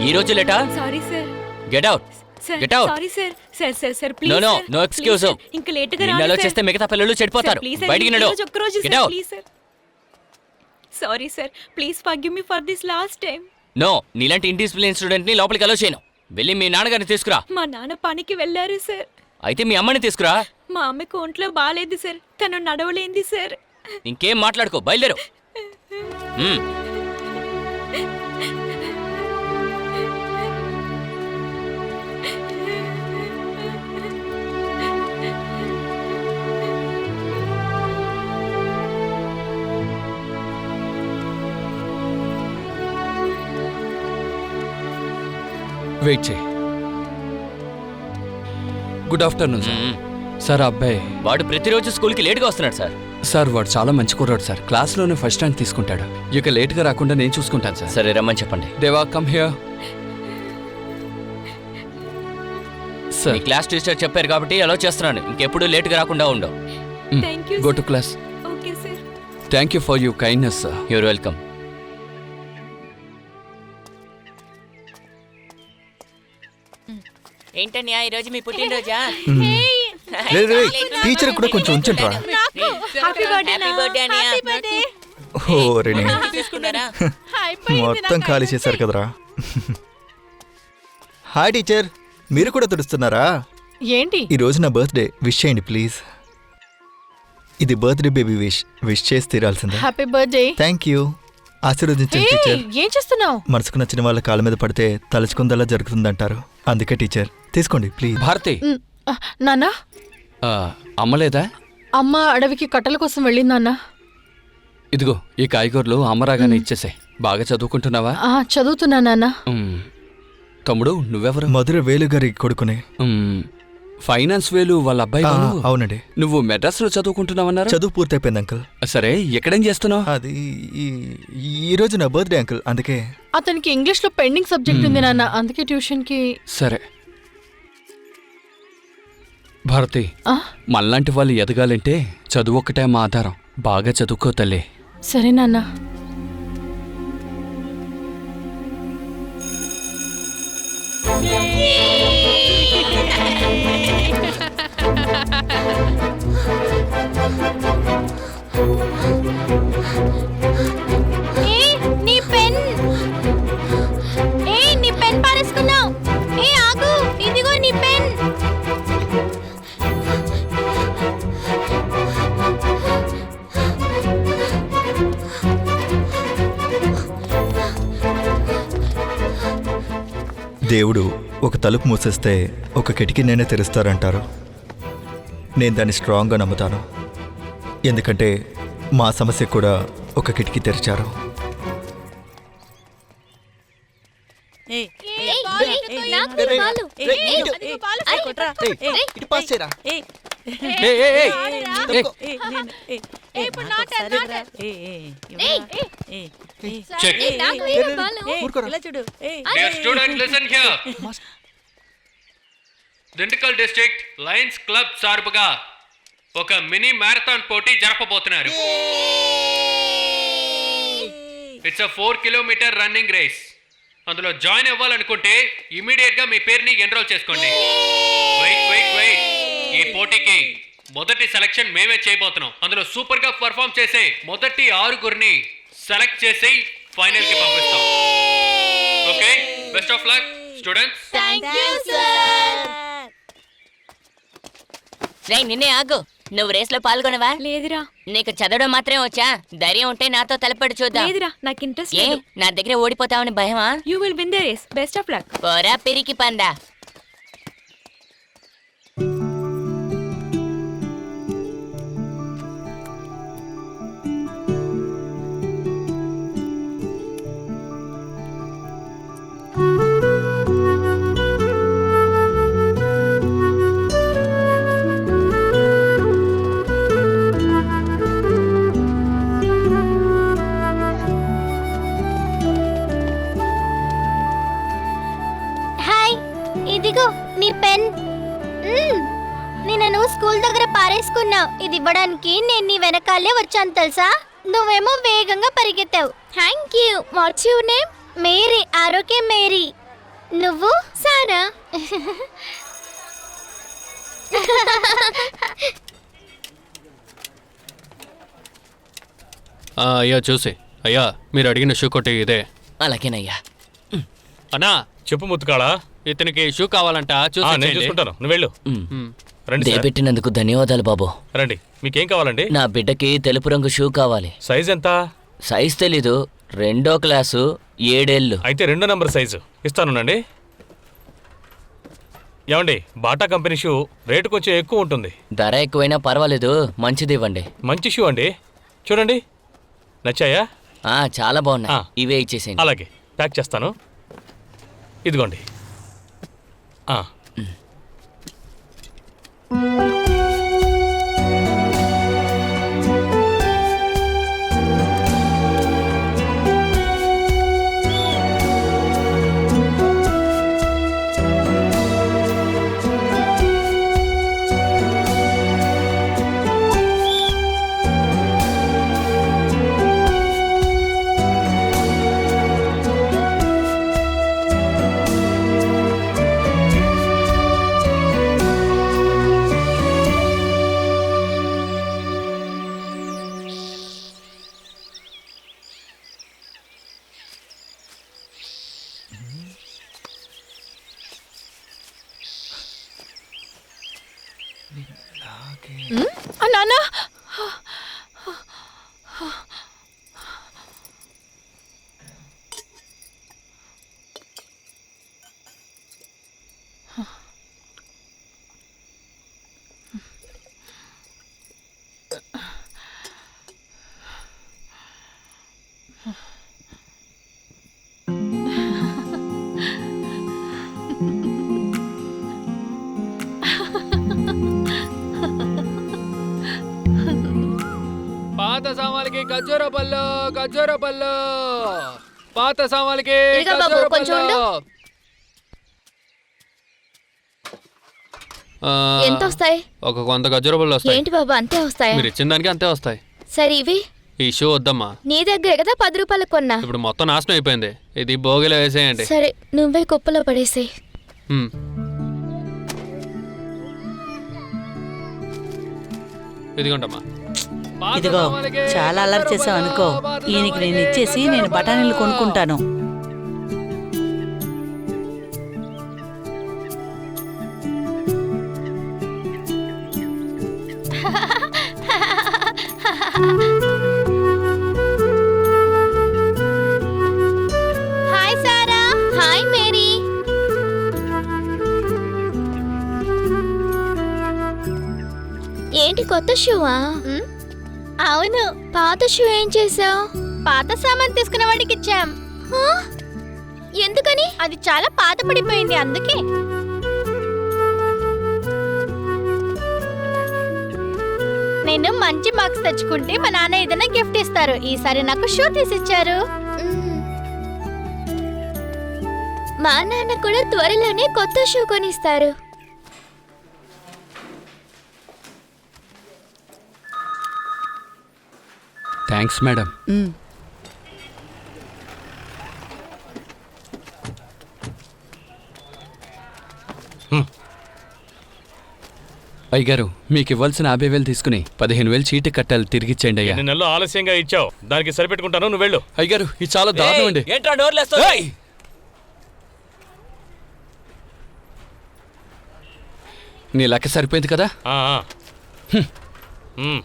ఈ రోజు లేటా? Sorry sir. Get out. Get out. Sorry sir. Sir sir sir please. No no no excuse. ఇంకా late గా నిన్నలో చేస్తే మిగతా పిల్లలు చెడిపోతారు. బయటికి నడు. Get out. Please sir. Sorry sir. Please forgive me for this last time. No, నీలాంటి ఇండిసిప్లిన్ స్టూడెంట్ ని లోపలికి అలో చేయను. వెళ్ళి మీ నాన్నగారిని తీసుకురా. మా నాన్న పనికి వెళ్ళారు సార్. అయితే మీ అమ్మని తీసుకురా. మా అమ్మకి ఒంట్లో బాగాలేదు సార్. తను నడవలేంది సార్. ఇంకేం మాట్లాడుకో, బయలుదేరు. వెయిట్ చేయి. Good afternoon sir. సార్ అబ్బాయి వాడు ప్రతిరోజు స్కూల్కి లేట్గా వస్తున్నాడు సార్. సార్ వాడు చాలా మంచి కుర్రాడు సార్. క్లాస్లోనే ఫస్ట్ ర్యాంక్ తీసుకుంటాడు. ఇక లేట్గా రాకుండా నేను చూసుకుంటాను సార్. సరే రమ్మని చెప్పండి. Deva come here. సార్ మీ క్లాస్ టీచర్ చెప్పారు కాబట్టి అలో చేస్తున్నాను. ఇంకెప్పుడు లేట్గా రాకుండా ఉండవు. Thank you. Go to class. Okay sir. Thank you for your kindness sir. You're welcome. ఏంటన్యా ఈరోజు మీ పుట్టినరోజా? టీచర్ కూడా కొంచెం ఉంచండి రా. Happy birthday. హ్యాపీ బర్త్డే అనియా. ఓ రెనీ తీసుకున్నారా? మొత్తం ఖాళీ చేశారు కదరా. హాయ్ టీచర్, మీరు కూడా తుడుస్తున్నారా? ఏంటి ఈ రోజు నా బర్త్డే, విష్ చేయండి ప్లీజ్. ఇది బర్త్డే బేబీ విష్ చేసి తీరాల్సిందే. Happy birthday. Thank you. ఆశీర్వదించండి టీచర్. ఏం చేస్తున్నావు? మనసుకు నచ్చిన వాళ్ళ కాళ్ళ మీద పడితే తలుచుకుందలా జరుగుతుందంటారు. అందుకే టీచర్ తీసుకోండి ప్లీజ్. భారతి నాన్న, అమ్మలేదా? అమ్మ అడవికి కట్టల కోసం వెళ్ళింది నాన్న. ఇదిగో ఈ కాయగూరలు అమ్మరాగానే ఇచ్చేసాయి. బాగా చదువుకుంటున్నావా? చదువుతున్నా నాన్న. తమ్ముడు నువ్వెవరు? మధుర వేలుగారి కొడుకునే. ఫైనాన్స్ వేలు వాళ్ళ అబ్బాయి బాబు. అవునండి. నువ్వు మెడ్రాస్లో చదువుకుంటున్నావన్నారు? చదువు పూర్తయిపోయింది అంకుల్. సరే ఎక్కడేం చేస్తున్నావు? అది ఈ రోజు నా బర్త్డే అంకుల్, అందుకే. అతనికి ఇంగ్లీష్ లో పెండింగ్ సబ్జెక్ట్ ఉంది నాన్న, అందుకే ట్యూషన్ కి. సరే భారతి, మనలాంటి వాళ్ళు ఎదగాలంటే చదువు ఒక్కటే మా ఆధారం. బాగా చదువుకో తల్లి. సరే నాన్న. నీ పెన్ పారేసుకున్నావు. ఆగు, ఇదిగో నీ పెన్. దేవుడు ఒక తలుపు మూసేస్తే ఒక కిటికీ నేనే తెరుస్తారంటారు. నేను దాన్ని స్ట్రాంగ్గా నమ్ముతాను. ఎందుకంటే మా సమస్య కూడా ఒక కిటికీ తెరిచారు. దిండికల్ డిస్ట్రిక్ట్ లయన్స్ క్లబ్ సార్బుగా ఒక మినీ మ్యారథాన్ పోటీ జరపబోతున్నారు. It's 4 kilometre running race. అందులో జాయిన్ అవ్వాలనుకుంటే ఇమీడియట్ గా మీ పేరుని ఎన్రోల్ చేసుకోండి. వెయిట్. ఈ పోటీకి మొదటి సెలక్షన్ మేమే చేయబోతున్నాం. అందులో సూపర్ గా పర్ఫామ్ చేసే మొదటి 6 సెలెక్ట్ చేసి ఫైనల్ కి పంపిస్తాం. Okay, best of luck students. Thank you sir. రేయ్ నిన్నే ఆగు. నువ్వు రేస్ లో పాల్గొనవా? లేదురా. నీకు చదవడం మాత్రమే వచ్చా? ధైర్యం ఉంటే నాతో తలపడి చూద్దాం. లేదురా, నాకు ఇంట్రెస్ట్ ఏ లేదు. నా దగ్గర ఓడిపోతావని భయమా? You will win the race. Best of luck. పోరా పిరికి పందా. ఇదిగో నీ పెన్. నిన్ను స్కూల్ దగ్గర పారేసుకున్నావు. ఇది ఇవ్వడానికి నేను నీ వెనకాలే వచ్చాను తెలుసా. నువ్వేమో వేగంగా పరిగెత్తావు. Thank you. What's your name? Mary. ఆరోగ్యం మేరీ. నువ్వు సారా అయ్యా చూసి అయ్యా మీరు అడిగిన షూ కొట్టి ఇదే. అలాగేనయ్యా. అన్నా చెప్పు ముత్తుకాళ. ఇతనికి షూ కావాలంట నేను చూసి చూసుకుంటాను, నువ్వు వెళ్ళు. రండి సార్. దేపెట్టినందుకు ధన్యవాదాలు బాబు. రండి, మీకేం కావాలండి? నా బిడ్డకి తెలుపు రంగు షూ కావాలి. సైజ్ ఎంత? సైజ్ తెలీదు, 2వ క్లాసు, 7 ఏళ్ళు. అయితే 2 నంబర్ సైజు ఇస్తానునండి. ఏమండి, బాటా కంపెనీ షూ రేటు కొంచెం ఎక్కువ ఉంటుంది. ధర ఎక్కువైనా పర్వాలేదు, మంచిది ఇవ్వండి. మంచి షూ అండి, చూడండి. నచ్చాయా? చాలా బాగున్నాయి. ఆ. ఇవే ఇచ్చేసేయండి. అలాగే ప్యాక్ చేస్తాను. ఇదిగోండి. నాన్న పాత సామాన్లకి ఖర్జూర పళ్ళు, ఖర్జూర పళ్ళు. పాత సామాన్లకి ఇదిగో బాబు, ఖర్జూర కొంచెం పళ్ళు. ఎంత వస్తాయి? ఒక 100 ఖర్జూర పళ్ళు వస్తాయి. ఏంటి బాబు అంతే వస్తాయా? మీరు ఇచ్చిన దానికి అంతే వస్తాయి. సరే ఇవి ఈ షూ వద్దమ్మా, నీ దగ్గర కదా 10 రూపాయలకు కొన్నా. ఇప్పుడు మొత్తం నాశనం అయిపోయింది. ఇది భోగిలో వేసేయండి. సరే నువ్వే కుప్పలో పడేసే. హ్మ్. ఇదిగోండమ్మా. పాత ఇదిగో సామాన్లకి చాలా అల్లరి ఖర్జూర చేసావు అనుకో. పళ్ళు, పాత ఈయనకి నేను సామాన్లకి ఇచ్చేసి నేను ఖర్జూర బఠానీలు పళ్ళు. కొనుక్కుంటాను. Hi Sara. Hi Mary. ఏంటి కొత్త షూవా? అవును. పాత షూ ఏం చేసావు? పాత సామాన్ తీసుకున్న వాడికి ఇచ్చాం. ఎందుకని? అది చాలా పాత పడిపోయింది అందుకే. నేను మంచి మార్క్స్ తెచ్చుకుంటే మా నాన్న ఏదైనా గిఫ్ట్ ఇస్తారు. ఈసారి నాకు షూ తీసిచ్చారు. మా నాన్న కూడా త్వరలోనే కొత్త షూ కొనిస్తారు. Thanks madam. అయ్యగారు, మీకు ఇవ్వాల్సిన 50,000 తీసుకుని 15,000 చీటీ కట్టాలి, తిరిగిచ్చేయండి అయ్యా. 2 నెలలు ఆలస్యంగా ఇచ్చావు, దానికి సరిపెట్టుకుంటాను, నువ్వు వెళ్ళు. అయ్యగారు, ఇది చాలా దారుణం అండి. ఏంట్రా డోర్లు ఏయ్! నీ లెక్క సరిపోయింది కదా. ఆ.